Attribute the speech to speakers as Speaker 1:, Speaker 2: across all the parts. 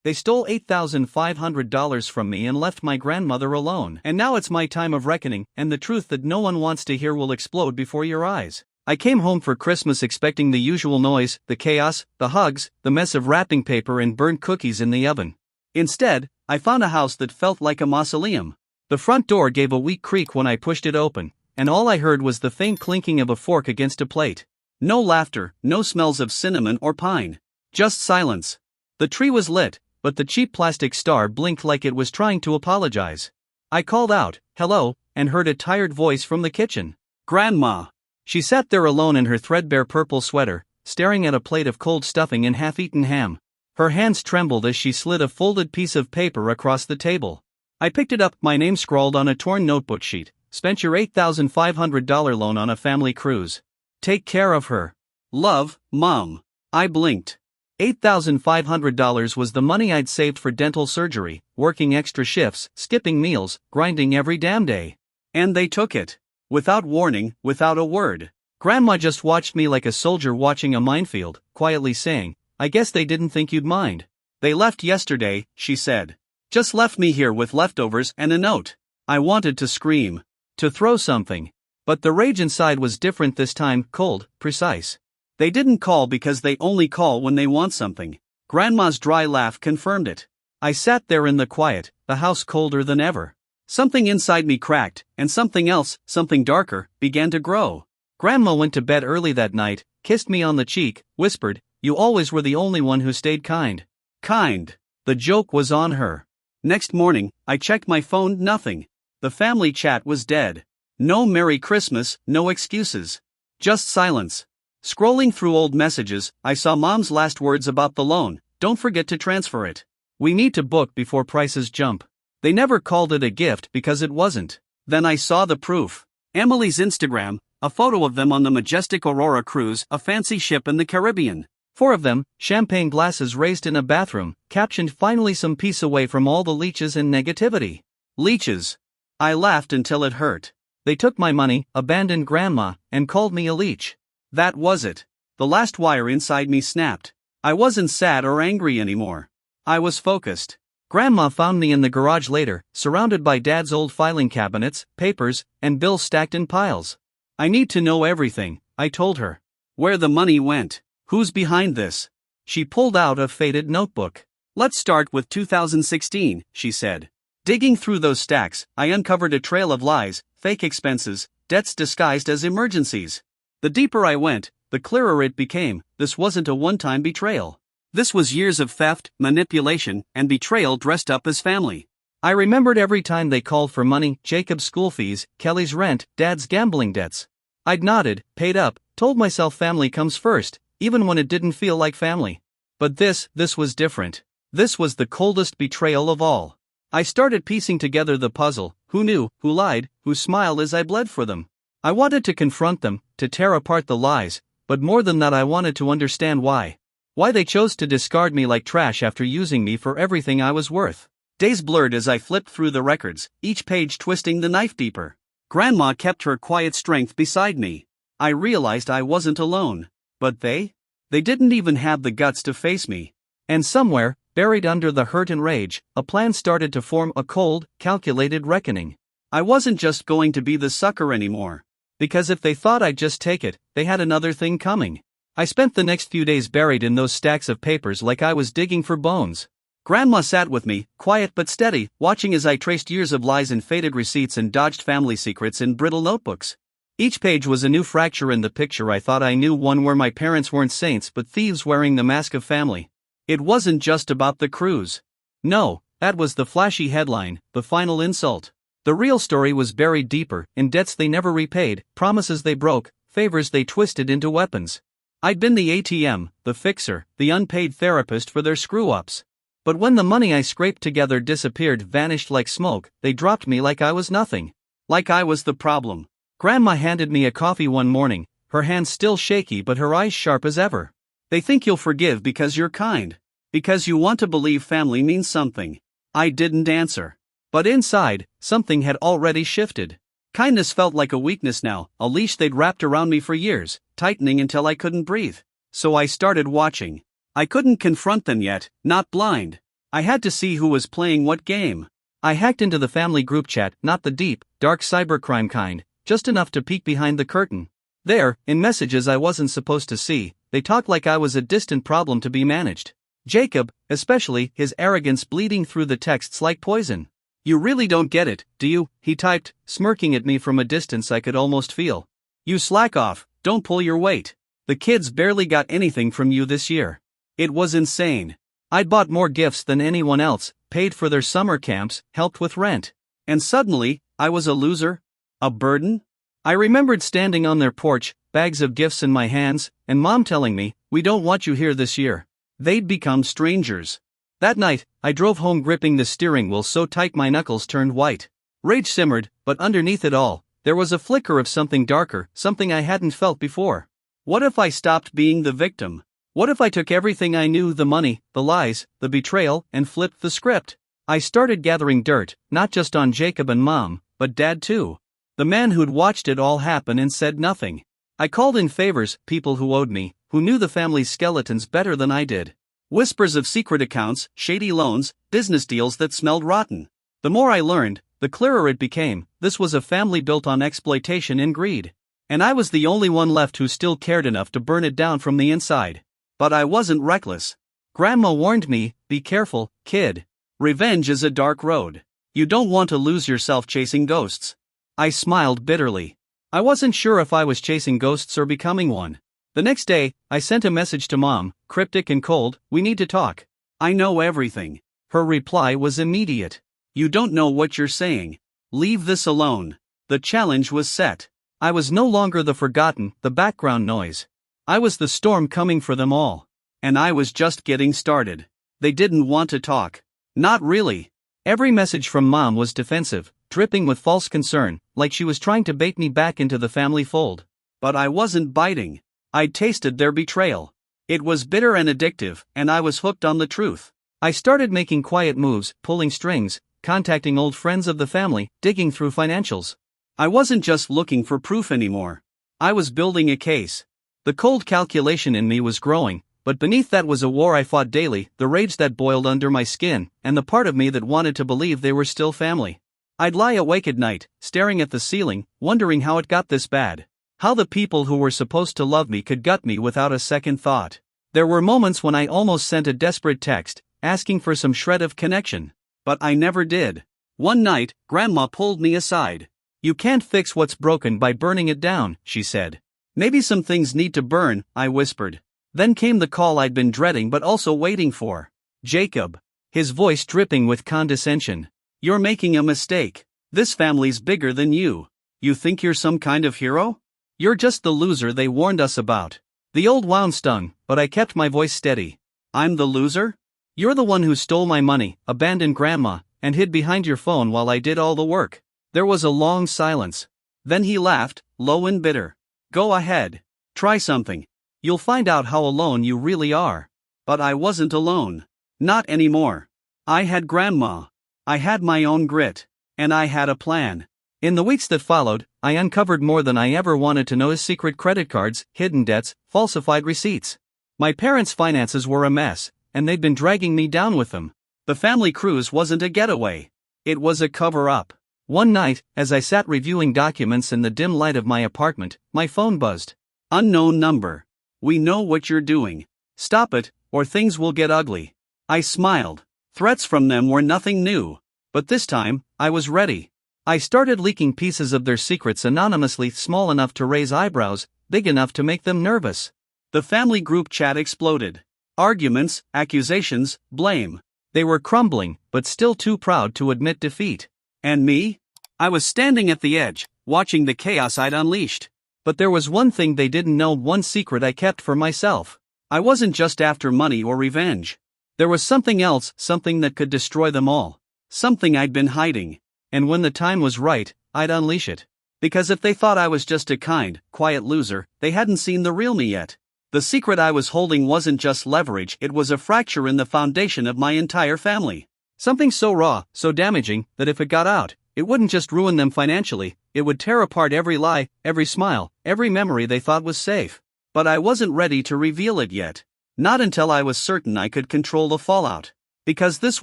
Speaker 1: They stole $8,500 from me and left my grandmother alone. And now it's my time of reckoning, and the truth that no one wants to hear will explode before your eyes. I came home for Christmas expecting the usual noise, the chaos, the hugs, the mess of wrapping paper and burnt cookies in the oven. Instead, I found a house that felt like a mausoleum. The front door gave a weak creak when I pushed it open, and all I heard was the faint clinking of a fork against a plate. No laughter, no smells of cinnamon or pine. Just silence. The tree was lit, but the cheap plastic star blinked like it was trying to apologize. I called out, "Hello," and heard a tired voice from the kitchen. "Grandma." She sat there alone in her threadbare purple sweater, staring at a plate of cold stuffing and half-eaten ham. Her hands trembled as she slid a folded piece of paper across the table. I picked it up, my name scrawled on a torn notebook sheet. "Spent your $8,500 loan on a family cruise. Take care of her. Love, Mom." I blinked. $8,500 was the money I'd saved for dental surgery, working extra shifts, skipping meals, grinding every damn day. And they took it. Without warning, without a word. Grandma just watched me like a soldier watching a minefield, quietly saying, "I guess they didn't think you'd mind." "They left yesterday," she said. "Just left me here with leftovers and a note." I wanted to scream. To throw something. But the rage inside was different this time, cold, precise. They didn't call because they only call when they want something. Grandma's dry laugh confirmed it. I sat there in the quiet, the house colder than ever. Something inside me cracked, and something else, something darker, began to grow. Grandma went to bed early that night, kissed me on the cheek, whispered, "You always were the only one who stayed kind." Kind. The joke was on her. Next morning, I checked my phone, nothing. The family chat was dead. No Merry Christmas, no excuses. Just silence. Scrolling through old messages, I saw Mom's last words about the loan: "Don't forget to transfer it. We need to book before prices jump." They never called it a gift because it wasn't. Then I saw the proof. Emily's Instagram, a photo of them on the majestic Aurora cruise, a fancy ship in the Caribbean. 4 of them, champagne glasses raised in a bathroom, captioned, "Finally some peace away from all the leeches and negativity." Leeches. I laughed until it hurt. They took my money, abandoned Grandma, and called me a leech. That was it. The last wire inside me snapped. I wasn't sad or angry anymore. I was focused. Grandma found me in the garage later, surrounded by Dad's old filing cabinets, papers, and bills stacked in piles. "I need to know everything," I told her. "Where the money went. Who's behind this?" She pulled out a faded notebook. "Let's start with 2016, she said. Digging through those stacks, I uncovered a trail of lies, fake expenses, debts disguised as emergencies. The deeper I went, the clearer it became. This wasn't a one-time betrayal. This was years of theft, manipulation, and betrayal dressed up as family. I remembered every time they called for money: Jacob's school fees, Kelly's rent, Dad's gambling debts. I'd nodded, paid up, told myself family comes first, even when it didn't feel like family. But this was different. This was the coldest betrayal of all. I started piecing together the puzzle: who knew, who lied, who smiled as I bled for them. I wanted to confront them, to tear apart the lies, but more than that I wanted to understand why. Why they chose to discard me like trash after using me for everything I was worth. Days blurred as I flipped through the records, each page twisting the knife deeper. Grandma kept her quiet strength beside me. I realized I wasn't alone. But they didn't even have the guts to face me. And somewhere, buried under the hurt and rage, a plan started to form: a cold, calculated reckoning. I wasn't just going to be the sucker anymore. Because if they thought I'd just take it, they had another thing coming. I spent the next few days buried in those stacks of papers like I was digging for bones. Grandma sat with me, quiet but steady, watching as I traced years of lies in faded receipts and dodged family secrets in brittle notebooks. Each page was a new fracture in the picture I thought I knew, one where my parents weren't saints but thieves wearing the mask of family. It wasn't just about the cruise. No, that was the flashy headline, the final insult. The real story was buried deeper, in debts they never repaid, promises they broke, favors they twisted into weapons. I'd been the ATM, the fixer, the unpaid therapist for their screw-ups. But when the money I scraped together disappeared, vanished like smoke, they dropped me like I was nothing. Like I was the problem. Grandma handed me a coffee one morning, her hands still shaky but her eyes sharp as ever. "They think you'll forgive because you're kind. Because you want to believe family means something." I didn't answer. But inside, something had already shifted. Kindness felt like a weakness now, a leash they'd wrapped around me for years, tightening until I couldn't breathe. So I started watching. I couldn't confront them yet, not blind. I had to see who was playing what game. I hacked into the family group chat, not the deep, dark cybercrime kind, just enough to peek behind the curtain. There, in messages I wasn't supposed to see, they talked like I was a distant problem to be managed. Jacob, especially, his arrogance bleeding through the texts like poison. "You really don't get it, do you?" he typed, smirking at me from a distance I could almost feel. "You slack off, don't pull your weight. The kids barely got anything from you this year." It was insane. I'd bought more gifts than anyone else, paid for their summer camps, helped with rent. And suddenly, I was a loser? A burden? I remembered standing on their porch, bags of gifts in my hands, and Mom telling me, "We don't want you here this year." They'd become strangers. That night, I drove home gripping the steering wheel so tight my knuckles turned white. Rage simmered, but underneath it all, there was a flicker of something darker, something I hadn't felt before. What if I stopped being the victim? What if I took everything I knew, the money, the lies, the betrayal, and flipped the script? I started gathering dirt, not just on Jacob and Mom, but Dad too. The man who'd watched it all happen and said nothing. I called in favors, people who owed me, who knew the family's skeletons better than I did. Whispers of secret accounts, shady loans, business deals that smelled rotten. The more I learned, the clearer it became, this was a family built on exploitation and greed. And I was the only one left who still cared enough to burn it down from the inside. But I wasn't reckless. Grandma warned me, "Be careful, kid. Revenge is a dark road. You don't want to lose yourself chasing ghosts." I smiled bitterly. I wasn't sure if I was chasing ghosts or becoming one. The next day, I sent a message to Mom, cryptic and cold, "We need to talk." "I know everything." Her reply was immediate. "You don't know what you're saying. Leave this alone." The challenge was set. I was no longer the forgotten, the background noise. I was the storm coming for them all. And I was just getting started. They didn't want to talk. Not really. Every message from Mom was defensive, dripping with false concern, like she was trying to bait me back into the family fold. But I wasn't biting. I'd tasted their betrayal. It was bitter and addictive, and I was hooked on the truth. I started making quiet moves, pulling strings, contacting old friends of the family, digging through financials. I wasn't just looking for proof anymore. I was building a case. The cold calculation in me was growing, but beneath that was a war I fought daily, the rage that boiled under my skin, and the part of me that wanted to believe they were still family. I'd lie awake at night, staring at the ceiling, wondering how it got this bad. How the people who were supposed to love me could gut me without a second thought. There were moments when I almost sent a desperate text, asking for some shred of connection. But I never did. One night, Grandma pulled me aside. "You can't fix what's broken by burning it down," she said. "Maybe some things need to burn," I whispered. Then came the call I'd been dreading but also waiting for. "Jacob." His voice dripping with condescension. "You're making a mistake. This family's bigger than you. You think you're some kind of hero? You're just the loser they warned us about." The old wound stung, but I kept my voice steady. "I'm the loser? You're the one who stole my money, abandoned Grandma, and hid behind your phone while I did all the work." There was a long silence. Then he laughed, low and bitter. "Go ahead. Try something. You'll find out how alone you really are." But I wasn't alone. Not anymore. I had Grandma. I had my own grit. And I had a plan. In the weeks that followed, I uncovered more than I ever wanted to know: secret credit cards, hidden debts, falsified receipts. My parents' finances were a mess, and they'd been dragging me down with them. The family cruise wasn't a getaway. It was a cover-up. One night, as I sat reviewing documents in the dim light of my apartment, my phone buzzed. "Unknown number. We know what you're doing. Stop it, or things will get ugly." I smiled. Threats from them were nothing new. But this time, I was ready. I started leaking pieces of their secrets anonymously, small enough to raise eyebrows, big enough to make them nervous. The family group chat exploded. Arguments, accusations, blame. They were crumbling, but still too proud to admit defeat. And me? I was standing at the edge, watching the chaos I'd unleashed. But there was one thing they didn't know, one secret I kept for myself. I wasn't just after money or revenge. There was something else, something that could destroy them all. Something I'd been hiding. And when the time was right, I'd unleash it. Because if they thought I was just a kind, quiet loser, they hadn't seen the real me yet. The secret I was holding wasn't just leverage, it was a fracture in the foundation of my entire family. Something so raw, so damaging, that if it got out, it wouldn't just ruin them financially, it would tear apart every lie, every smile, every memory they thought was safe. But I wasn't ready to reveal it yet. Not until I was certain I could control the fallout. Because this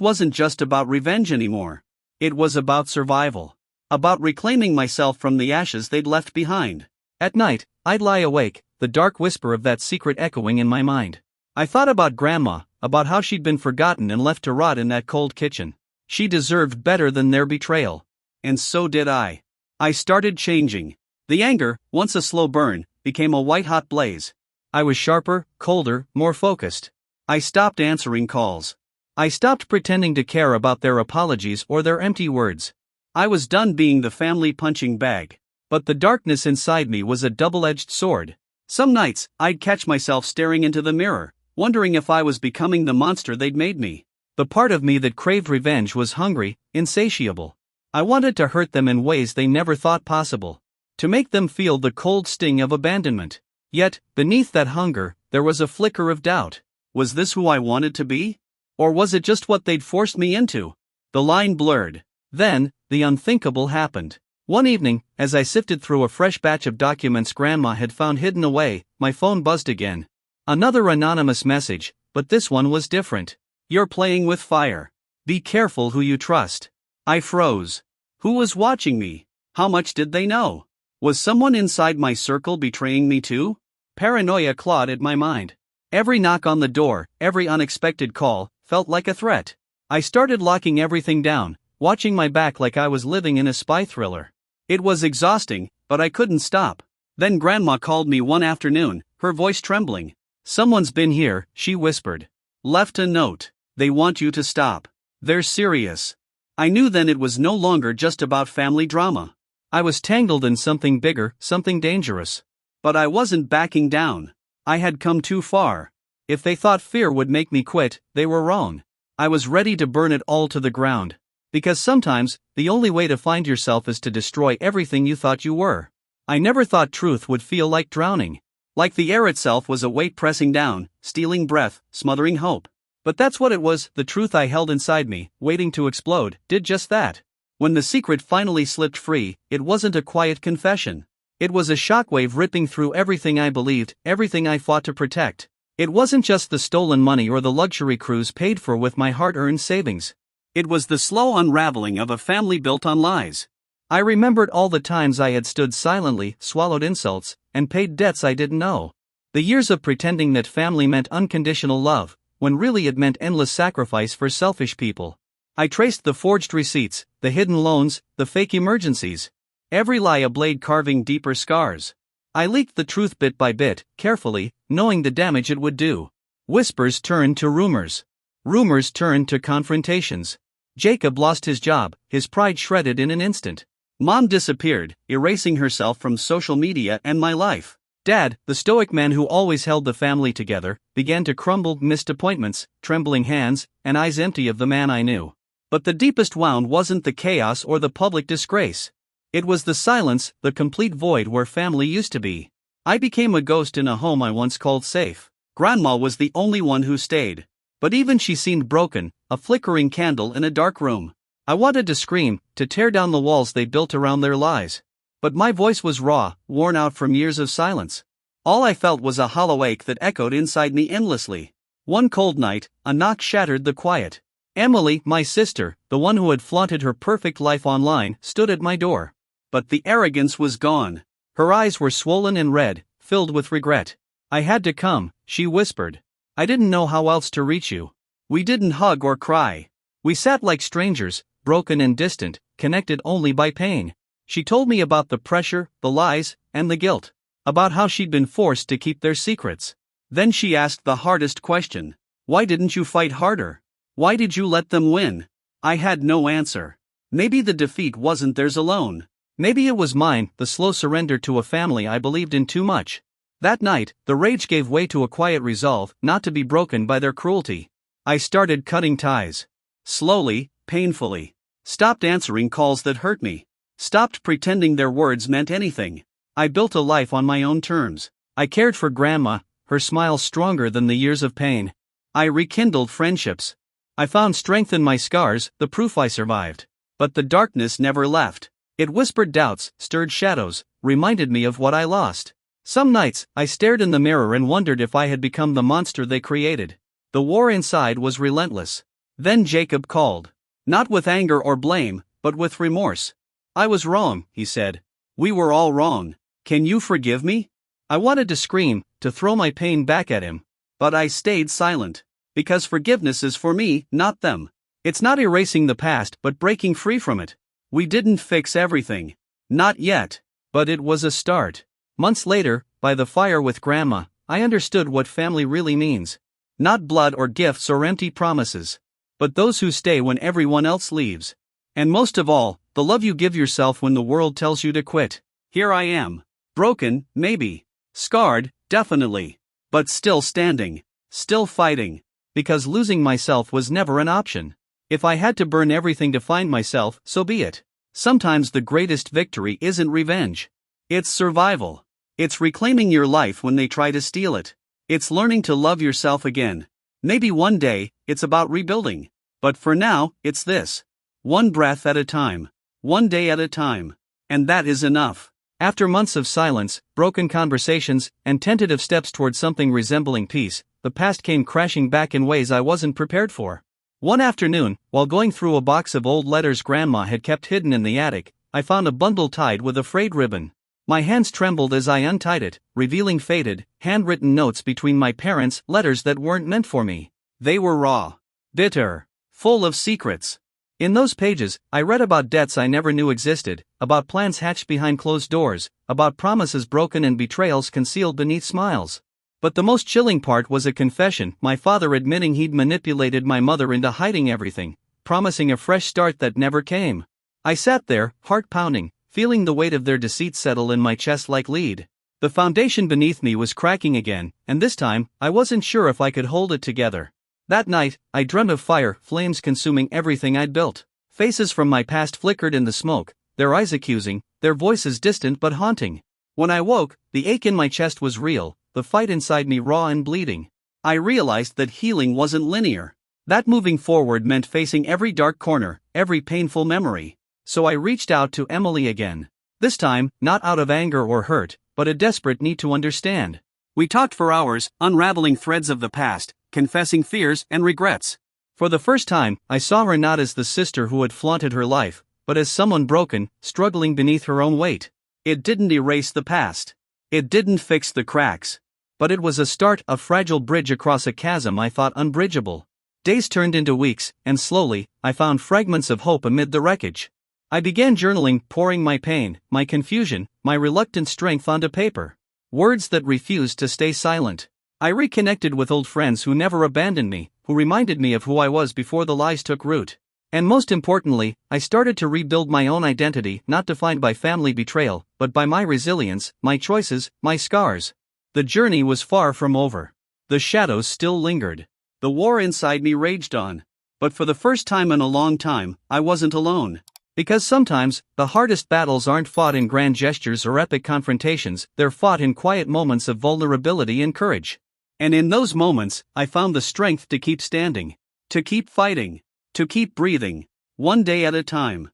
Speaker 1: wasn't just about revenge anymore. It was about survival. About reclaiming myself from the ashes they'd left behind. At night, I'd lie awake, the dark whisper of that secret echoing in my mind. I thought about Grandma, about how she'd been forgotten and left to rot in that cold kitchen. She deserved better than their betrayal. And so did I. I started changing. The anger, once a slow burn, became a white-hot blaze. I was sharper, colder, more focused. I stopped answering calls. I stopped pretending to care about their apologies or their empty words. I was done being the family punching bag. But the darkness inside me was a double-edged sword. Some nights, I'd catch myself staring into the mirror, wondering if I was becoming the monster they'd made me. The part of me that craved revenge was hungry, insatiable. I wanted to hurt them in ways they never thought possible. To make them feel the cold sting of abandonment. Yet, beneath that hunger, there was a flicker of doubt. Was this who I wanted to be? Or was it just what they'd forced me into? The line blurred. Then, the unthinkable happened. One evening, as I sifted through a fresh batch of documents Grandma had found hidden away, my phone buzzed again. Another anonymous message, but this one was different. You're playing with fire. Be careful who you trust. I froze. Who was watching me? How much did they know? Was someone inside my circle betraying me too? Paranoia clawed at my mind. Every knock on the door, every unexpected call, felt like a threat. I started locking everything down, watching my back like I was living in a spy thriller. It was exhausting, but I couldn't stop. Then Grandma called me one afternoon, her voice trembling. Someone's been here, she whispered. Left a note. They want you to stop. They're serious. I knew then it was no longer just about family drama. I was tangled in something bigger, something dangerous. But I wasn't backing down. I had come too far. If they thought fear would make me quit, they were wrong. I was ready to burn it all to the ground. Because sometimes, the only way to find yourself is to destroy everything you thought you were. I never thought truth would feel like drowning. Like the air itself was a weight pressing down, stealing breath, smothering hope. But that's what it was. The truth I held inside me, waiting to explode, did just that. When the secret finally slipped free, it wasn't a quiet confession. It was a shockwave ripping through everything I believed, everything I fought to protect. It wasn't just the stolen money or the luxury cruise paid for with my hard-earned savings. It was the slow unraveling of a family built on lies. I remembered all the times I had stood silently, swallowed insults, and paid debts I didn't know. The years of pretending that family meant unconditional love, when really it meant endless sacrifice for selfish people. I traced the forged receipts, the hidden loans, the fake emergencies. Every lie a blade carving deeper scars. I leaked the truth bit by bit, carefully, knowing the damage it would do. Whispers turned to rumors. Rumors turned to confrontations. Jacob lost his job, his pride shredded in an instant. Mom disappeared, erasing herself from social media and my life. Dad, the stoic man who always held the family together, began to crumble, missed appointments, trembling hands, and eyes empty of the man I knew. But the deepest wound wasn't the chaos or the public disgrace. It was the silence, the complete void where family used to be. I became a ghost in a home I once called safe. Grandma was the only one who stayed. But even she seemed broken, a flickering candle in a dark room. I wanted to scream, to tear down the walls they built around their lies. But my voice was raw, worn out from years of silence. All I felt was a hollow ache that echoed inside me endlessly. One cold night, a knock shattered the quiet. Emily, my sister, the one who had flaunted her perfect life online, stood at my door. But the arrogance was gone. Her eyes were swollen and red, filled with regret. I had to come, she whispered. I didn't know how else to reach you. We didn't hug or cry. We sat like strangers, broken and distant, connected only by pain. She told me about the pressure, the lies, and the guilt. About how she'd been forced to keep their secrets. Then she asked the hardest question. Why didn't you fight harder? Why did you let them win? I had no answer. Maybe the defeat wasn't theirs alone. Maybe it was mine, the slow surrender to a family I believed in too much. That night, the rage gave way to a quiet resolve not to be broken by their cruelty. I started cutting ties. Slowly, painfully. Stopped answering calls that hurt me. Stopped pretending their words meant anything. I built a life on my own terms. I cared for Grandma, her smile stronger than the years of pain. I rekindled friendships. I found strength in my scars, the proof I survived. But the darkness never left. It whispered doubts, stirred shadows, reminded me of what I lost. Some nights, I stared in the mirror and wondered if I had become the monster they created. The war inside was relentless. Then Jacob called. Not with anger or blame, but with remorse. I was wrong, he said. We were all wrong. Can you forgive me? I wanted to scream, to throw my pain back at him. But I stayed silent. Because forgiveness is for me, not them. It's not erasing the past, but breaking free from it. We didn't fix everything. Not yet. But it was a start. Months later, by the fire with Grandma, I understood what family really means. Not blood or gifts or empty promises. But those who stay when everyone else leaves. And most of all, the love you give yourself when the world tells you to quit. Here I am. Broken, maybe. Scarred, definitely. But still standing. Still fighting. Because losing myself was never an option. If I had to burn everything to find myself, so be it. Sometimes the greatest victory isn't revenge. It's survival. It's reclaiming your life when they try to steal it. It's learning to love yourself again. Maybe one day, it's about rebuilding. But for now, it's this. One breath at a time. One day at a time. And that is enough. After months of silence, broken conversations, and tentative steps toward something resembling peace, the past came crashing back in ways I wasn't prepared for. One afternoon, while going through a box of old letters Grandma had kept hidden in the attic, I found a bundle tied with a frayed ribbon. My hands trembled as I untied it, revealing faded, handwritten notes between my parents, letters that weren't meant for me. They were raw, bitter, full of secrets. In those pages, I read about debts I never knew existed, about plans hatched behind closed doors, about promises broken and betrayals concealed beneath smiles. But the most chilling part was a confession, my father admitting he'd manipulated my mother into hiding everything, promising a fresh start that never came. I sat there, heart pounding, feeling the weight of their deceit settle in my chest like lead. The foundation beneath me was cracking again, and this time, I wasn't sure if I could hold it together. That night, I dreamt of fire, flames consuming everything I'd built. Faces from my past flickered in the smoke, their eyes accusing, their voices distant but haunting. When I woke, the ache in my chest was real, the fight inside me raw and bleeding. I realized that healing wasn't linear. That moving forward meant facing every dark corner, every painful memory. So I reached out to Emily again. This time, not out of anger or hurt, but a desperate need to understand. We talked for hours, unraveling threads of the past, confessing fears and regrets. For the first time, I saw her not as the sister who had flaunted her life, but as someone broken, struggling beneath her own weight. It didn't erase the past. It didn't fix the cracks. But it was a start, a fragile bridge across a chasm I thought unbridgeable. Days turned into weeks, and slowly, I found fragments of hope amid the wreckage. I began journaling, pouring my pain, my confusion, my reluctant strength onto paper. Words that refused to stay silent. I reconnected with old friends who never abandoned me, who reminded me of who I was before the lies took root. And most importantly, I started to rebuild my own identity, not defined by family betrayal, but by my resilience, my choices, my scars. The journey was far from over. The shadows still lingered. The war inside me raged on. But for the first time in a long time, I wasn't alone. Because sometimes, the hardest battles aren't fought in grand gestures or epic confrontations, they're fought in quiet moments of vulnerability and courage. And in those moments, I found the strength to keep standing. To keep fighting. To keep breathing. One day at a time.